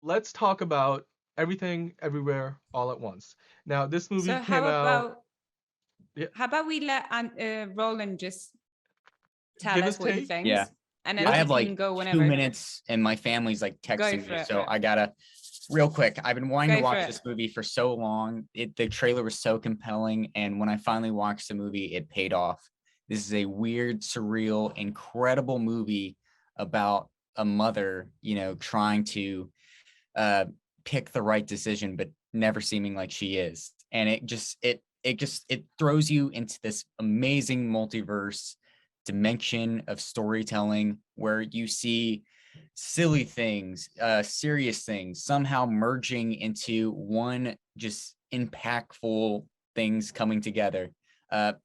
let's talk about Everything Everywhere All at Once. Now, this movie So came out. Yeah, how about we let Roland just tell give his us what he take. Yeah. thinks, and then Yeah, I have he like can go 2 whenever. minutes and my family's like Go texting for me. it. So I gotta real quick. I've been wanting to Go for watch it. this movie for so long. The trailer was so compelling. And when I finally watched the movie, it paid off. This is a weird, surreal, incredible movie about a mother, trying to uh, pick the right decision, but never seeming like she is. And it throws you into this amazing multiverse dimension of storytelling where you see silly things, serious things somehow merging into one just impactful things coming together.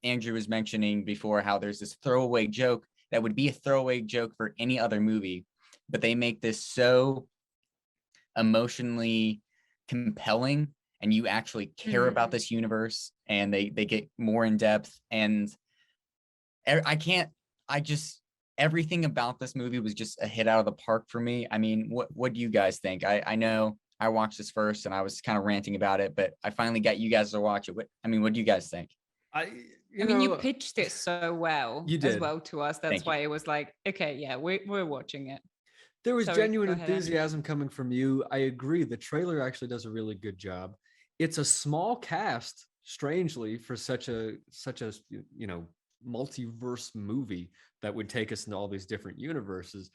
Andrew was mentioning before how there's this throwaway joke that would be a throwaway joke for any other movie, but they make this so emotionally compelling and you actually care about this universe and they get more in depth and I can't I just everything about this movie was just a hit out of the park for me. I mean, what do you guys think? I know I watched this first and I was kind of ranting about it, but I finally got you guys to watch it. What do you guys think? I I mean, you pitched it so well You as did. well to us. That's Thank you. why it was like, okay, yeah, we're watching it. There was Sorry, genuine go ahead, Andrew. enthusiasm coming from you. I agree. The trailer actually does a really good job. It's a small cast, strangely, for such a multiverse movie that would take us into all these different universes.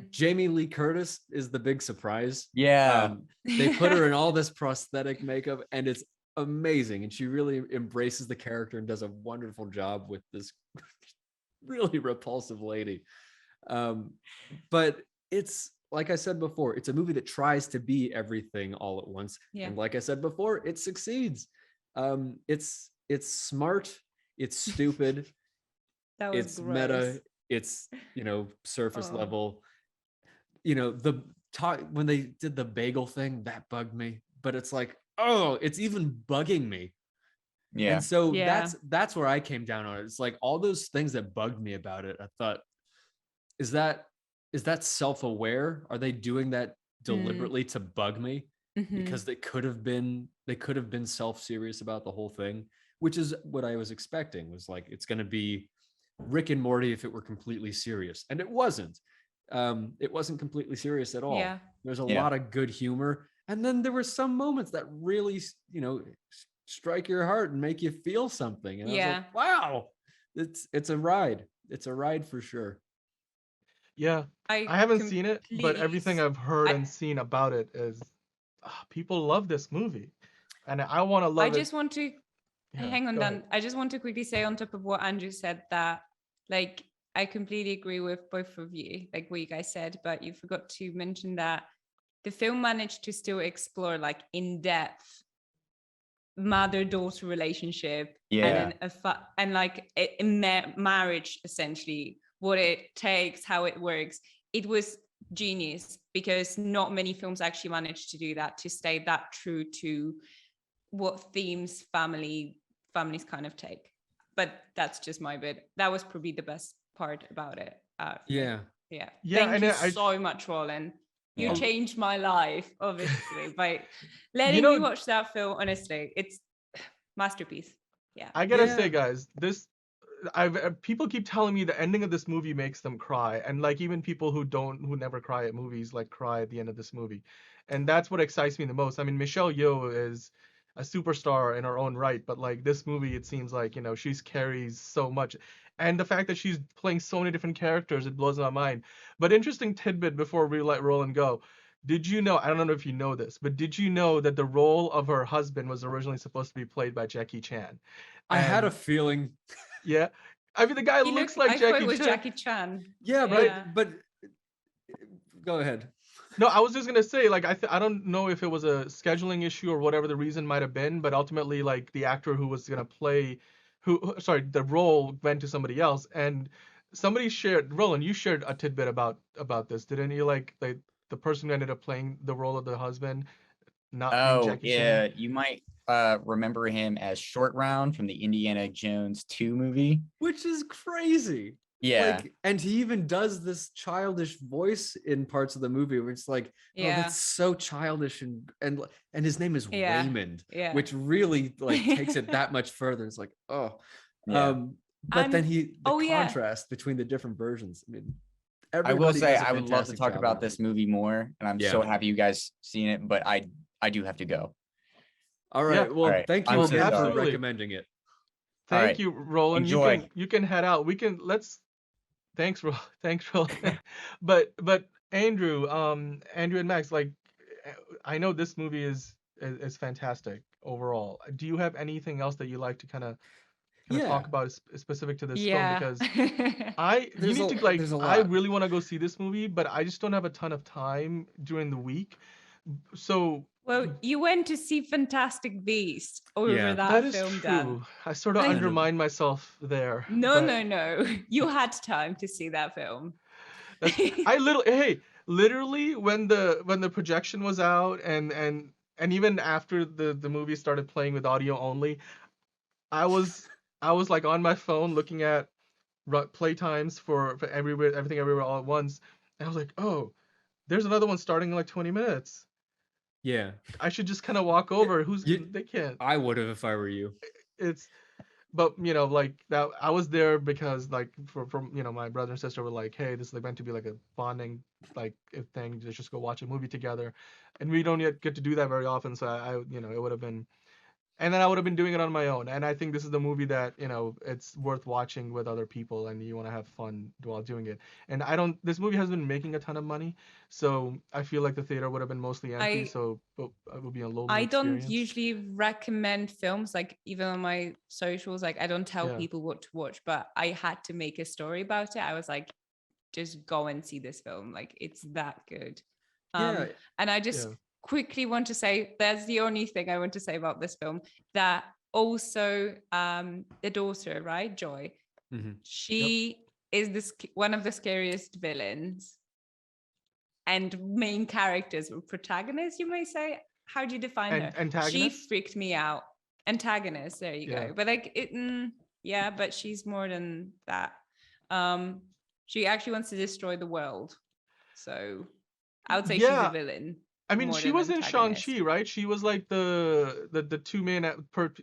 Jamie Lee Curtis is the big surprise. Yeah. They put her in all this prosthetic makeup, and it's amazing. And she really embraces the character and does a wonderful job with this really repulsive lady. But it's like I said before, it's a movie that tries to be everything all at once. Yeah. And like I said before, it succeeds. It's smart, it's stupid, That was it's gross. meta, it's surface Oh. level. The talk when they did the bagel thing, that bugged me. But it's like, oh, it's even bugging me. Yeah. And so Yeah. that's where I came down on it. It's like all those things that bugged me about it. I thought, is that self-aware? Are they doing that deliberately to bug me? Because they could have been self-serious about the whole thing, which is what I was expecting. Was like, it's going to be Rick and Morty if it were completely serious, and it wasn't. It wasn't completely serious at all. Yeah. There's a Yeah. lot of good humor, and then there were some moments that really strike your heart and make you feel something. And I was like, wow, it's a ride. It's a ride for sure. Yeah, I haven't seen it, but everything I've heard and seen about it is people love this movie, and I want to love it. I just want to hang on, Dan. I just want to quickly say on top of what Andrew said that, like, I completely agree with both of you, like what you guys said, but you forgot to mention that the film managed to still explore like in depth mother-daughter relationship, Yeah. and then and like a marriage, essentially what it takes, how it works. It was genius because not many films actually managed to do that, to stay that true to what themes families kind of take. But that's just my bit. That was probably the best part about it. Yeah. Thank you so much, Roland. You changed my life, obviously, by letting me watch that film. Honestly, it's masterpiece. Yeah. I gotta say, guys, people keep telling me the ending of this movie makes them cry, and like even people who never cry at movies like cry at the end of this movie, and that's what excites me the most. I mean, Michelle Yeoh is a superstar in her own right, but like this movie, it seems like she's carries so much, and the fact that she's playing so many different characters, it blows my mind. But interesting tidbit before we let Roland go. Did you know, I don't know if you know this, but did you know that the role of her husband was originally supposed to be played by Jackie Chan? I had a feeling. Yeah. I mean, the guy looks like Jackie Chan. It was Jackie Chan. Yeah, but go ahead. No, I was just gonna say, like, I don't know if it was a scheduling issue or whatever the reason might have been, but ultimately, like, the actor who was gonna play, the role went to somebody else, and somebody shared, Roland, you shared a tidbit about this, didn't you? Like, the person who ended up playing the role of the husband, not being Jackie Chan. You might remember him as Short Round from the Indiana Jones 2 movie. Which is crazy. Yeah. Like, and he even does this childish voice in parts of the movie where it's like, oh, Yeah. that's so childish, and his name is Yeah. Waymond, Yeah. which really like takes it that much further. It's like, oh, Yeah. but then And the yeah. contrast between the different versions. I mean, I will everybody say does a I would love to fantastic talk job in about that this movie more, and I'm Yeah. so happy you guys seen it, but I do have to go. All Yeah. right. Well, All right. thank you I'm so again for Absolutely. recommending it. All Thank right. you, Roland. Enjoy. You can head out. Thanks, thanks, Roland. But Andrew, Andrew and Max, like, I know this movie is fantastic overall. Do you have anything else that you like to kind of Yeah. talk about specific to this film? Yeah. Because There's a I lot. really want to go see this movie, but I just don't have a ton of time during the week. So Well, you went to see Fantastic Beasts over Yeah. that that is film, true. Dan. I sort of Like- undermined myself there. No, but no, no. You had time to see that film. Literally when the projection was out and even after the movie started playing with audio only, I was like on my phone looking at play times for everything everywhere all at once, and I was like, oh, there's another one starting in like 20 minutes. Yeah. I should just kind of walk over. You- They can't. I would have if I were you. It's But like that, I was there because like from my brother and sister were like, hey, this is like meant to be like a bonding like thing. Just go watch a movie together, and we don't yet get to do that very often. So I it would have been, and then I would have been doing it on my own. And I think this is the movie that it's worth watching with other people, and you want to have fun while doing it. And this movie has been making a ton of money, so I feel like the theater would have been mostly empty. But it would be a lonely I don't experience. usually recommend films, like even on my socials, like I don't tell Yeah. people what to watch, but I had to make a story about it. I was like, just go and see this film. Like it's that good. Yeah. And I just Yeah. quickly want to say, that's the only thing I want to say about this film, that also the daughter, right, Joy, Mhm. she is one of the scariest villains and main characters, or protagonists, you may say. How do you define her? She Antagonist? freaked me out. Antagonist, there you Yeah. go. But like yeah, but she's more than that. She actually wants to destroy the world. So I would say she's a villain. I mean, more she than was in antagonist. Shang-Chi, right? She was like the two main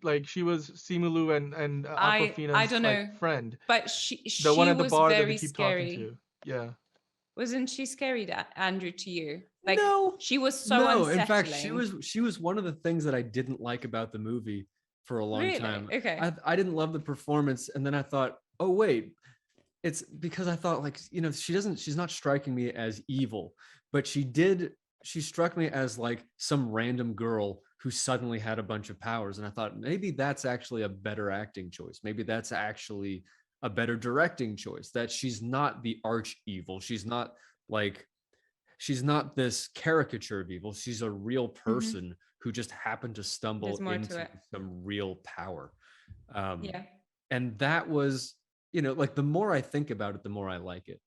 like she was Simu and Aquafina's I don't know. like friend. But she The one at the was bar that very they keep scary. talking to. Yeah. Wasn't she scary, Andrew, to you? Like No. she was so No, unsettling. in fact, she was one of the things that I didn't like about the movie for a long Really? time. Okay. I didn't love the performance, and then I thought, oh wait, it's because I thought like she's not striking me as evil, but she struck me as like some random girl who suddenly had a bunch of powers, and I thought maybe that's actually a better acting choice. Maybe that's actually a better directing choice, that she's not the arch evil. She's not this caricature of evil. She's a real person who just happened to stumble into some real power. Yeah. And that was, like the more I think about it, the more I like it.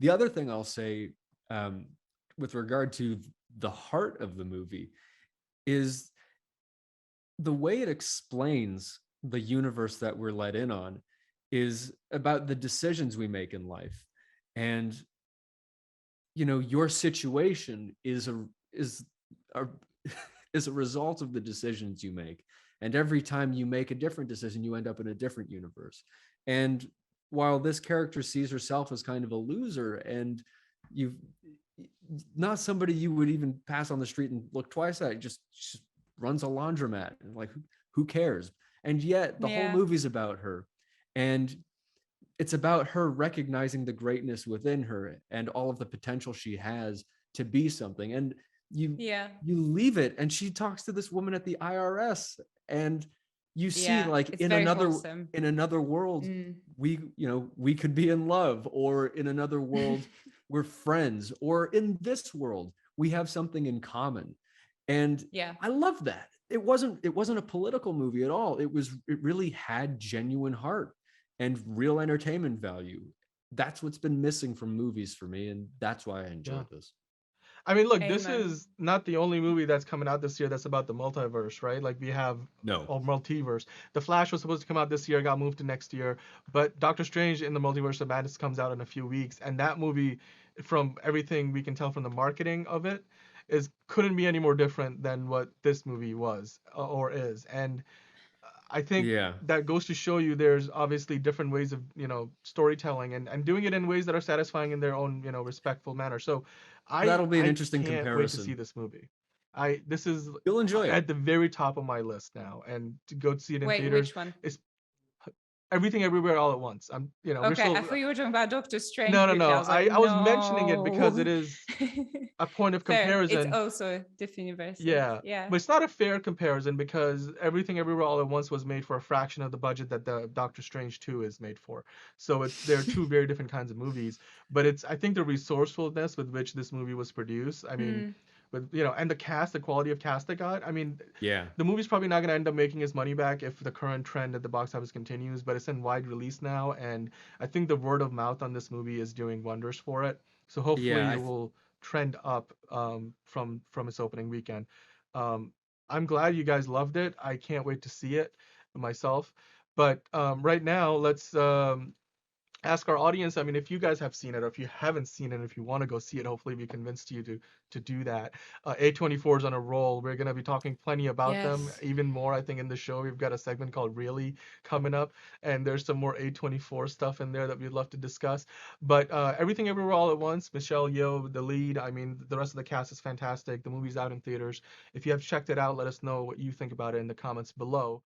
The other thing I'll say with regard to the heart of the movie is the way it explains the universe that we're let in on is about the decisions we make in life. And your situation is a result of the decisions you make, and every time you make a different decision, you end up in a different universe. And while this character sees herself as kind of a loser, and you've not somebody you would even pass on the street and look twice at, just runs a laundromat, and like who cares? And yet the whole movie's about her, and it's about her recognizing the greatness within her and all of the potential she has to be something. And you leave it, and she talks to this woman at the IRS, and you see like in another world, we could be in love, or in another world we're friends, or in this world we have something in common. And I love that. It wasn't a political movie at all. It really had genuine heart and real entertainment value. That's what's been missing from movies for me, and that's why I enjoyed this. I mean, look, this Amen. is not the only movie that's coming out this year that's about the multiverse, right? Like we have No. multiverse. The Flash was supposed to come out this year, got moved to next year, but Doctor Strange in the Multiverse of Madness comes out in a few weeks, and that movie, from everything we can tell from the marketing of it, couldn't be any more different than what this movie was or is. And I think Yeah. that goes to show you there's obviously different ways of, storytelling and doing it in ways that are satisfying in their own, respectful manner. So That'll be an I interesting can't wait to see comparison. this movie. This is You'll enjoy it. at the very top of my list now, and to go see it in Wait, theaters which one? is Everything Everywhere All at Once. We're Okay, still I thought you were talking about Doctor Strange. no, briefly. I was like, I was mentioning it because it no. is a point of Fair. It's comparison. also different universes. Yeah, Yeah. but it's not a fair comparison because Everything Everywhere All at Once was made for a fraction of the budget that the Doctor Strange 2 is made for. So they're two very different kinds of movies. But I think the resourcefulness with which this movie was produced. I mean, with and the cast, the quality of cast it got. I mean, Yeah. the movie's probably not going to end up making its money back if the current trend at the box office continues. But it's in wide release now, and I think the word of mouth on this movie is doing wonders for it. So hopefully Yeah, it will trend up from its opening weekend. I'm glad you guys loved it. I can't wait to see it myself. But right now, let's ask our audience. I mean, if you guys have seen it, or if you haven't seen it, if you want to go see it, hopefully we convinced you to do that. A24 is on a roll. We're gonna be talking plenty about them, Yes. even more. I think in the show we've got a segment called Really coming up, and there's some more A24 stuff in there that we'd love to discuss. But Everything Everywhere All at Once, Michelle Yeoh, the lead. I mean, the rest of the cast is fantastic. The movie's out in theaters. If you have checked it out, let us know what you think about it in the comments below.